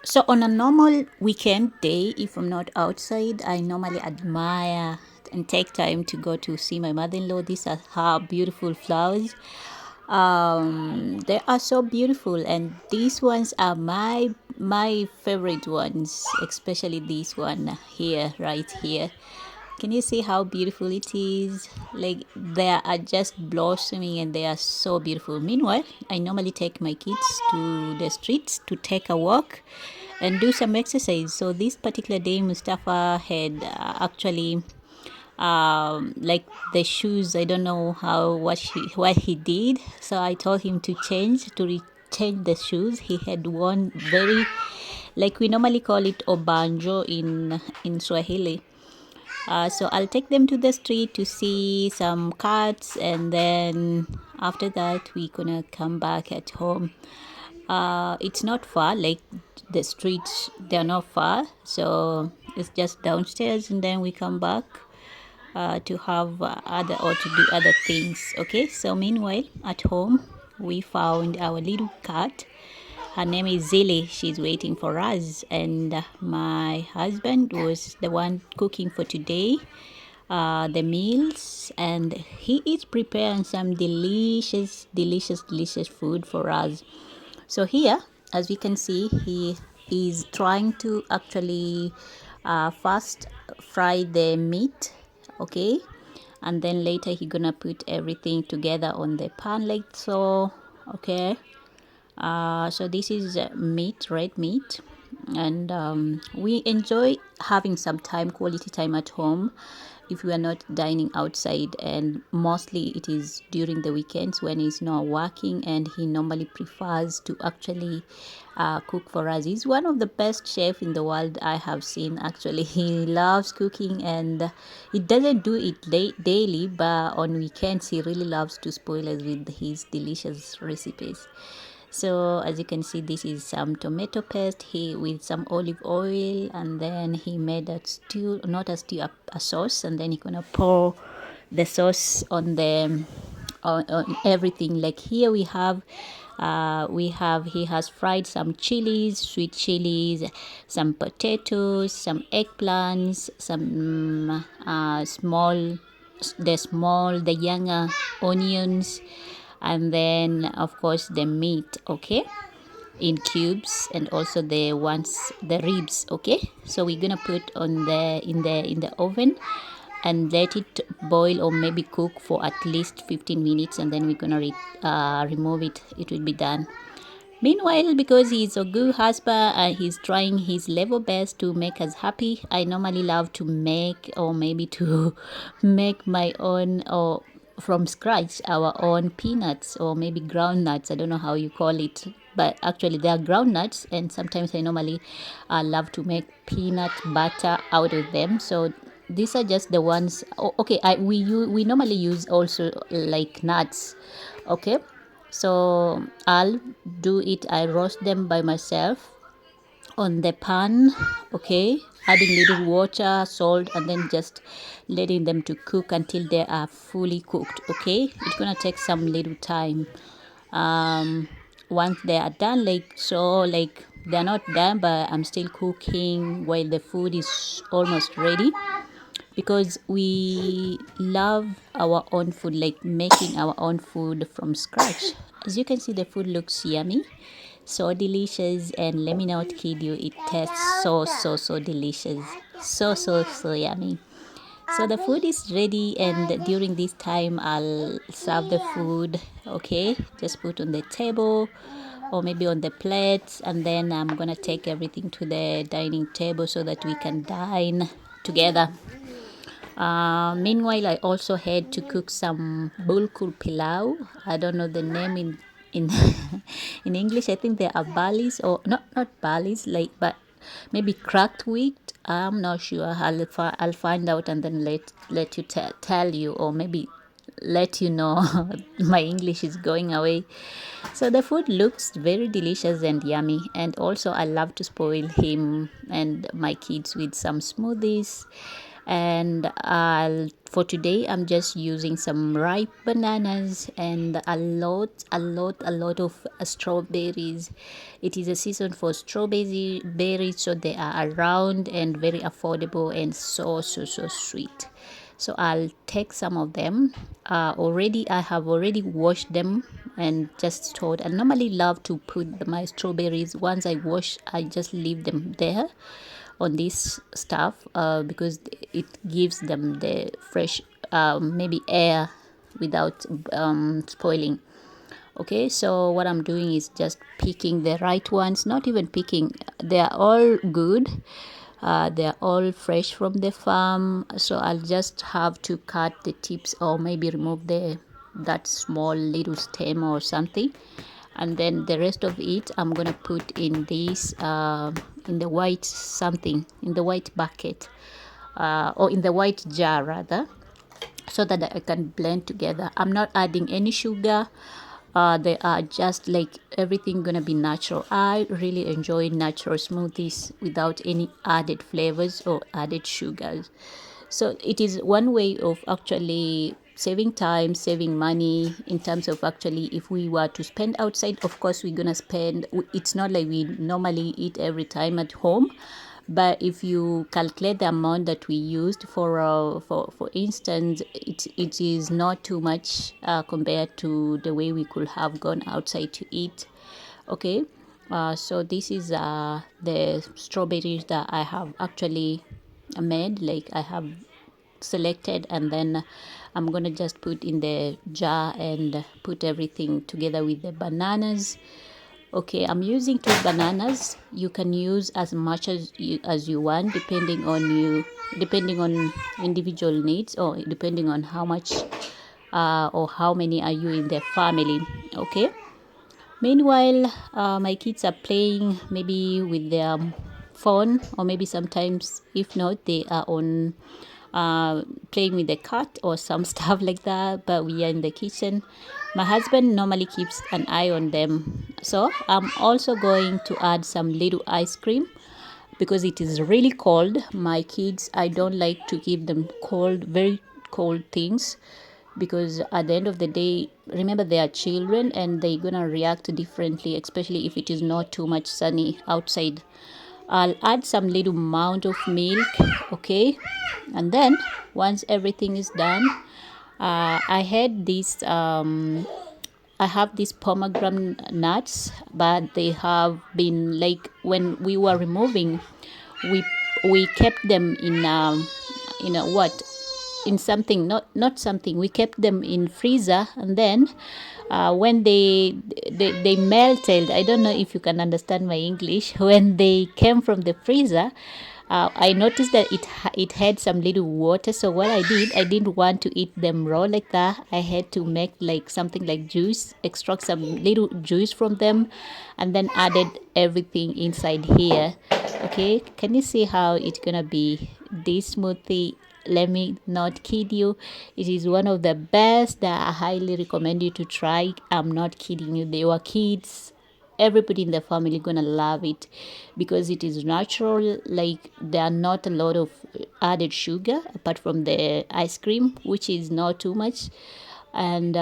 So on a normal weekend day, if I'm not outside, I normally admire and take time to go to see my mother-in-law. These are her beautiful flowers. They are so beautiful, and these ones are my favorite ones, especially this one here, right here. Can you see how beautiful it is? Like they are just blossoming and they are so beautiful. Meanwhile, I normally take my kids to the streets to take a walk and do some exercise. So this particular day, Mustafa had actually like the shoes. I don't know what he did. So I told him to change the shoes. He had worn very, like we normally call it obanjo in Swahili. So I'll take them to the street to see some cats, and then after that we're gonna come back at home. It's not far, like the streets they're not far, so it's just downstairs, and then we come back to have other or to do other things. Okay, so meanwhile at home we found our little cat. Her name is Zilly. She's waiting for us, and my husband was the one cooking for today, the meals, and he is preparing some delicious food for us. So here, as we can see, he is trying to actually first fry the meat, okay, and then later he gonna put everything together on the pan like so, okay. So this is meat, red meat, and we enjoy having some time, quality time at home if we are not dining outside, and mostly it is during the weekends when he's not working, and he normally prefers to actually cook for us. He's one of the best chef in the world I have seen. Actually, he loves cooking, and he doesn't do it daily, but on weekends he really loves to spoil us with his delicious recipes. So as you can see, this is some tomato paste he with some olive oil, and then he made a stew, not a stew, a sauce, and then he gonna pour the sauce on the on everything. Like here we have he has fried some chilies, sweet chilies, some potatoes, some eggplants, some the younger onions, and then of course the meat, okay, in cubes, and also the ribs, okay. So we're gonna put on the in the oven and let it boil or maybe cook for at least 15 minutes, and then we're gonna remove it. It will be done. Meanwhile, because he's a good husband and he's trying his level best to make us happy, I normally love to make or maybe to make my own or from scratch our own peanuts or maybe ground nuts. I don't know how you call it, but actually they are ground nuts, and sometimes I normally love to make peanut butter out of them. So these are just the ones. Okay, we normally use also like nuts, okay. So I'll do it, I roast them by myself on the pan, okay, adding little water, salt, and then just letting them to cook until they are fully cooked, okay. It's gonna take some little time. Once they are done, like so, like they're not done but I'm still cooking while the food is almost ready, because we love our own food, like making our own food from scratch. As you can see, the food looks yummy, so delicious, and let me not kid you, it tastes so delicious, so yummy. So the food is ready, and during this time I'll serve the food, okay, just put on the table or maybe on the plates, and then I'm gonna take everything to the dining table so that we can dine together. Meanwhile, I also had to cook some bulgur pilau. I don't know the name in in English. I think they are balis, or not balis, like, but maybe cracked wheat. I'm not sure. I'll find out and then let you tell you, or maybe let you know. My English is going away. So the food looks very delicious and yummy, and also I love to spoil him and my kids with some smoothies. And for today I'm just using some ripe bananas and a lot of strawberries. It is a season for strawberry berries, so they are around and very affordable and so sweet. So I'll take some of them. I have already washed them and just stored. I normally love to put my strawberries, once I wash, I just leave them there on this stuff, because it gives them the fresh, maybe air, without spoiling. Okay, so what I'm doing is just picking the right ones, not even picking, they are all good. They are all fresh from the farm, so I'll just have to cut the tips or maybe remove the that small little stem or something, and then the rest of it I'm gonna put in this, in the white something, in the white bucket, or in the white jar rather, so that I can blend together. I'm not adding any sugar. They are just like everything gonna be natural. I really enjoy natural smoothies without any added flavors or added sugars. So it is one way of actually saving time, saving money, in terms of actually if we were to spend outside, of course we're gonna spend, it's not like we normally eat every time at home, but if you calculate the amount that we used for instance, it is not too much, compared to the way we could have gone outside to eat. Okay, so this is the strawberries that I have actually made, like I have selected, and then I'm gonna just put in the jar and put everything together with the bananas. Okay, I'm using 2 bananas. You can use as much as you want, depending on depending on individual needs, or depending on how much, or how many are you in the family. Okay, meanwhile, my kids are playing maybe with their phone, or maybe sometimes, if not, they are on, playing with the cat or some stuff like that. But we are in the kitchen. My husband normally keeps an eye on them. So I'm also going to add some little ice cream, because it is really cold. My kids, I don't like to give them cold, very cold things, because at the end of the day, remember, they are children and they're gonna react differently, especially if it is not too much sunny outside. I'll add some little amount of milk. Okay, and then once everything is done, I had this, I have these pomegranate nuts, but they have been, like, when we were removing, we we kept them in a what, in something, not something, we kept them in freezer, and then when they melted, I don't know if you can understand my English, when they came from the freezer, I noticed that it had some little water. So what I did, I didn't want to eat them raw like that. I had to make like something like juice, extract some little juice from them, and then added everything inside here. Okay, can you see how it's gonna be this smoothie? Let me not kid you, it is one of the best that I highly recommend you to try. I'm not kidding you. They were kids, everybody in the family gonna love it, because it is natural. Like, there are not a lot of added sugar apart from the ice cream, which is not too much, and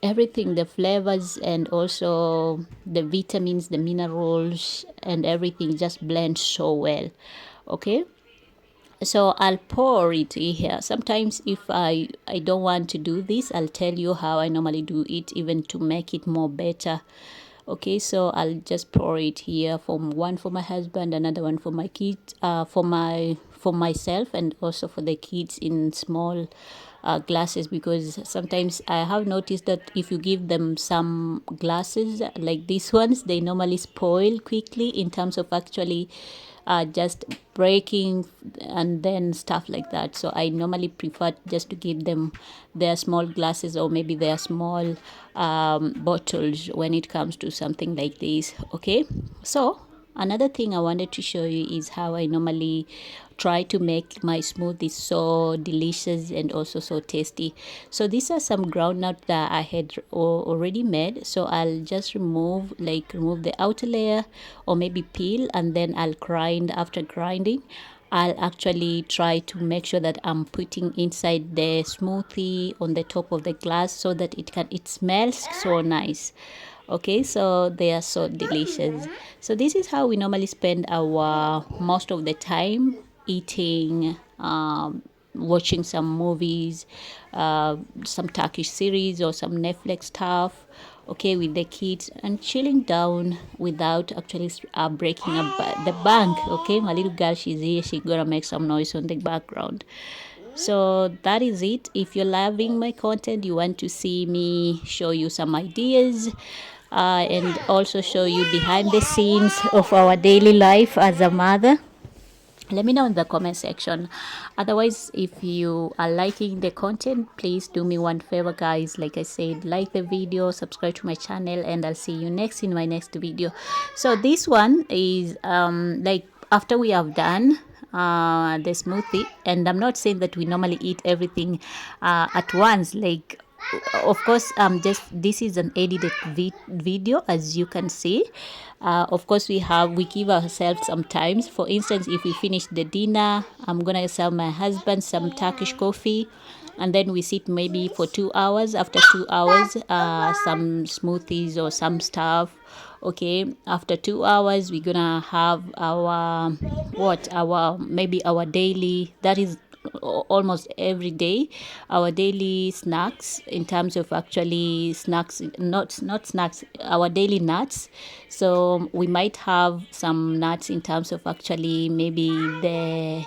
everything, the flavors and also the vitamins, the minerals, and everything just blend so well. Okay, so I'll pour it here. Sometimes if I don't want to do this, I'll tell you how I normally do it, even to make it more better. Okay, so I'll just pour it here, from one for my husband, another one for my kids, for myself, and also for the kids in small glasses, because sometimes I have noticed that if you give them some glasses like these ones, they normally spoil quickly, in terms of actually just breaking and then stuff like that. So I normally prefer just to give them their small glasses, or maybe their small bottles, when it comes to something like this. Okay, so another thing I wanted to show you is how I normally try to make my smoothies so delicious and also so tasty. So these are some groundnut that I had already made. So I'll just remove the outer layer, or maybe peel, and then I'll grind. After grinding, I'll actually try to make sure that I'm putting inside the smoothie on the top of the glass so that it smells so nice. Okay, so they are so delicious. So this is how we normally spend our most of the time, eating, watching some movies, some Turkish series or some Netflix stuff, okay, with the kids, and chilling down without actually breaking up the bank. Okay, my little girl, she's here, she's gonna make some noise on the background. So that is it. If you're loving my content, you want to see me show you some ideas, and also show you behind the scenes of our daily life as a mother, let me know in the comment section. Otherwise, if you are liking the content, please do me one favor, guys. Like I said, like the video, subscribe to my channel, and I'll see you next in my next video. So this one is like after we have done the smoothie, and I'm not saying that we normally eat everything at once, like, of course, just this is an edited video, as you can see. Of course, we give ourselves some times. For instance, if we finish the dinner, I'm gonna serve my husband some Turkish coffee, and then we sit maybe for 2 hours. After 2 hours, some smoothies or some stuff. Okay, after 2 hours, we're gonna have our maybe our daily, that is almost every day, our daily snacks, in terms of actually snacks, not snacks, our daily nuts. So we might have some nuts in terms of actually maybe the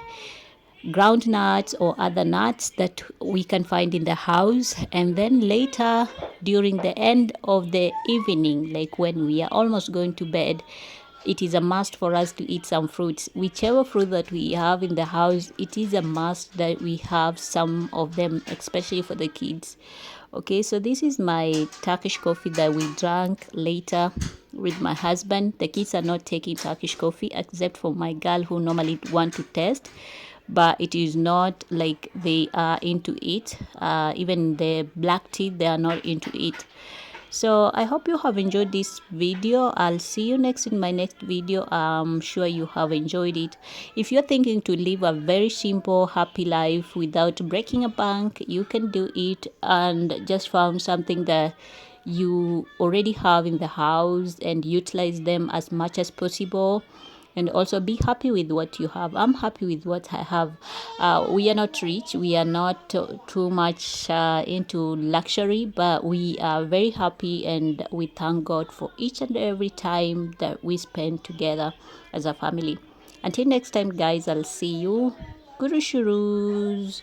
ground nuts or other nuts that we can find in the house. And then later, during the end of the evening, like when we are almost going to bed, it is a must for us to eat some fruits. Whichever fruit that we have in the house, it is a must that we have some of them, especially for the kids. Okay, so this is my Turkish coffee that we drank later with my husband. The kids are not taking Turkish coffee except for my girl, who normally want to test, but it is not like they are into it. Even the black tea, they are not into it. So I hope you have enjoyed this video. I'll see you next in my next video. I'm sure you have enjoyed it. If you're thinking to live a very simple, happy life without breaking a bank, you can do it, and just found something that you already have in the house and utilize them as much as possible, and also be happy with what you have. I'm happy with what I have. We are not rich, we are not too much into luxury, but we are very happy, and we thank God for each and every time that we spend together as a family. Until next time, guys, I'll see you. Guru Shurus.